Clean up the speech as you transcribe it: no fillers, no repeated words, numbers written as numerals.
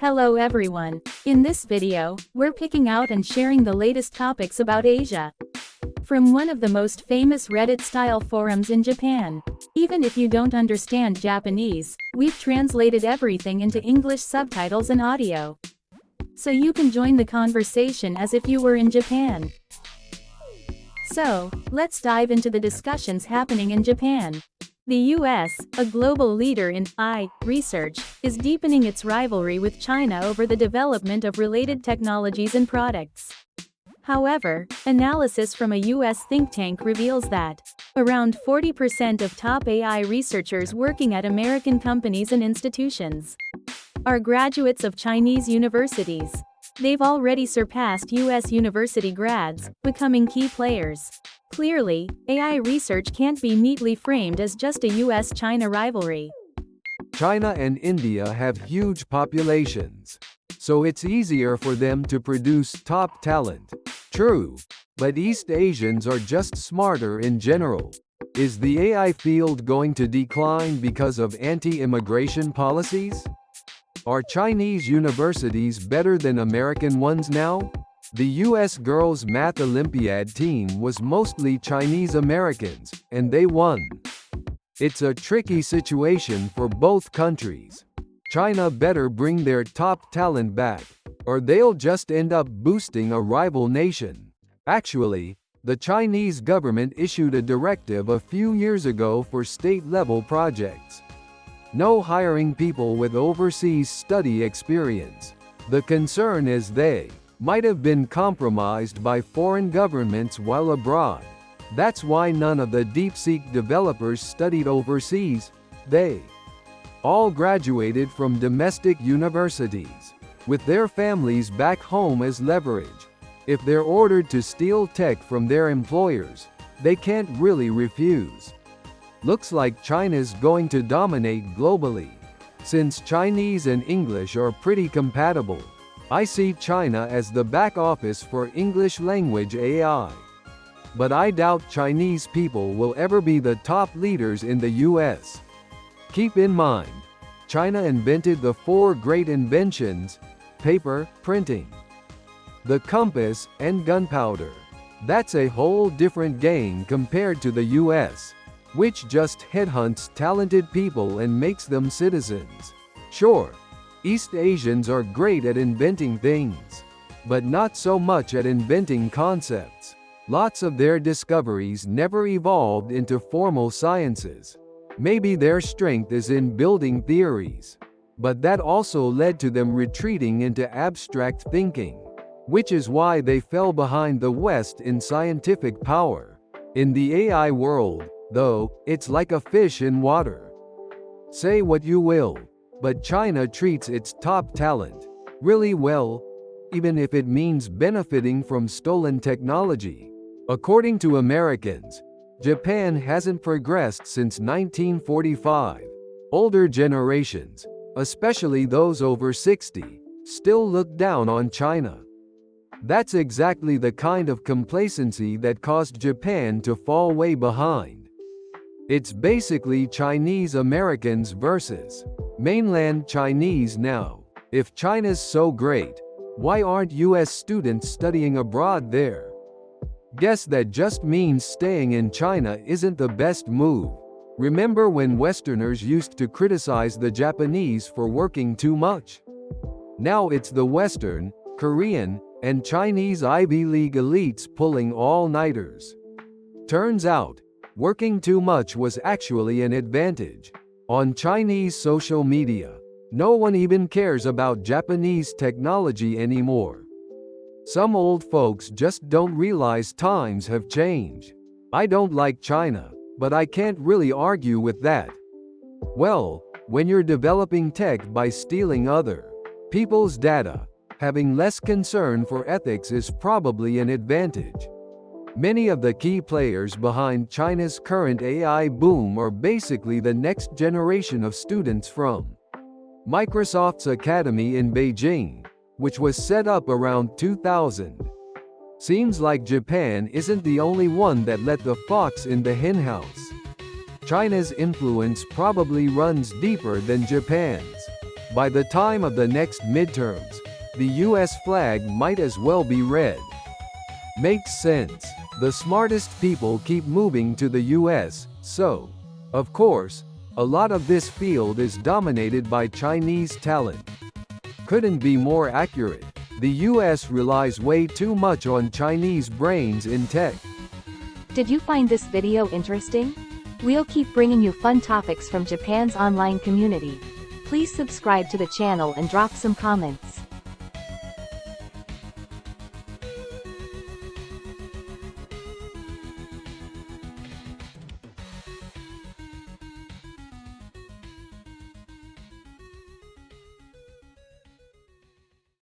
Hello everyone. In this video, we're picking out and sharing the latest topics about Asia. From one of the most famous Reddit-style forums in Japan. Even if you don't understand Japanese, we've translated everything into English subtitles and audio. So you can join the conversation as if you were in Japan. So, let's dive into the discussions happening in Japan. The US, a global leader in AI research, is deepening its rivalry with China over the development of related technologies and products. However, analysis from a US think tank reveals that around 40% of top AI researchers working at American companies and institutions are graduates of Chinese universities. They've already surpassed US university grads, becoming key players. Clearly, AI research can't be neatly framed as just a US-China rivalry. China and India have huge populations, so it's easier for them to produce top talent. True, but East Asians are just smarter in general. Is the AI field going to decline because of anti-immigration policies? Are Chinese universities better than American ones now? The US Girls Math Olympiad team was mostly Chinese Americans, and they won. It's a tricky situation for both countries. China better bring their top talent back, or they'll just end up boosting a rival nation. Actually, the Chinese government issued a directive a few years ago for state-level projects. No hiring people with overseas study experience. The concern is they might have been compromised by foreign governments while abroad. That's why none of the DeepSeek developers studied overseas. They all graduated from domestic universities, with their families back home as leverage. If they're ordered to steal tech from their employers, they can't really refuse. Looks like China's going to dominate globally. Since Chinese and English are pretty compatible, I see China as the back office for English language AI. But I doubt Chinese people will ever be the top leaders in the US. Keep in mind, China invented the 4 great inventions: paper, printing, the compass, and gunpowder. That's a whole different game compared to the US, which just headhunts talented people and makes them citizens. Sure, East Asians are great at inventing things, but not so much at inventing concepts. Lots of their discoveries never evolved into formal sciences. Maybe their strength is in building theories, but that also led to them retreating into abstract thinking, which is why they fell behind the West in scientific power. In the AI world, though, it's like a fish in water. Say what you will, but China treats its top talent really well, even if it means benefiting from stolen technology. According to Americans, Japan hasn't progressed since 1945. Older generations, especially those over 60, still look down on China. That's exactly the kind of complacency that caused Japan to fall way behind. It's basically Chinese Americans versus mainland Chinese now. If China's so great, why aren't US students studying abroad there? Guess that just means staying in China isn't the best move. Remember when Westerners used to criticize the Japanese for working too much? Now it's the Western, Korean, and Chinese Ivy League elites pulling all-nighters. Turns out, working too much was actually an advantage. On Chinese social media, no one even cares about Japanese technology anymore. Some old folks just don't realize times have changed. I don't like China, but I can't really argue with that. Well, when you're developing tech by stealing other people's data, having less concern for ethics is probably an advantage. Many of the key players behind China's current AI boom are basically the next generation of students from Microsoft's Academy in Beijing, which was set up around 2000. Seems like Japan isn't the only one that let the fox in the henhouse. China's influence probably runs deeper than Japan's. By the time of the next midterms, the US flag might as well be red. Makes sense. The smartest people keep moving to the US, so, of course, a lot of this field is dominated by Chinese talent. Couldn't be more accurate. The US relies way too much on Chinese brains in tech. Did you find this video interesting? We'll keep bringing you fun topics from Japan's online community. Please subscribe to the channel and drop some comments.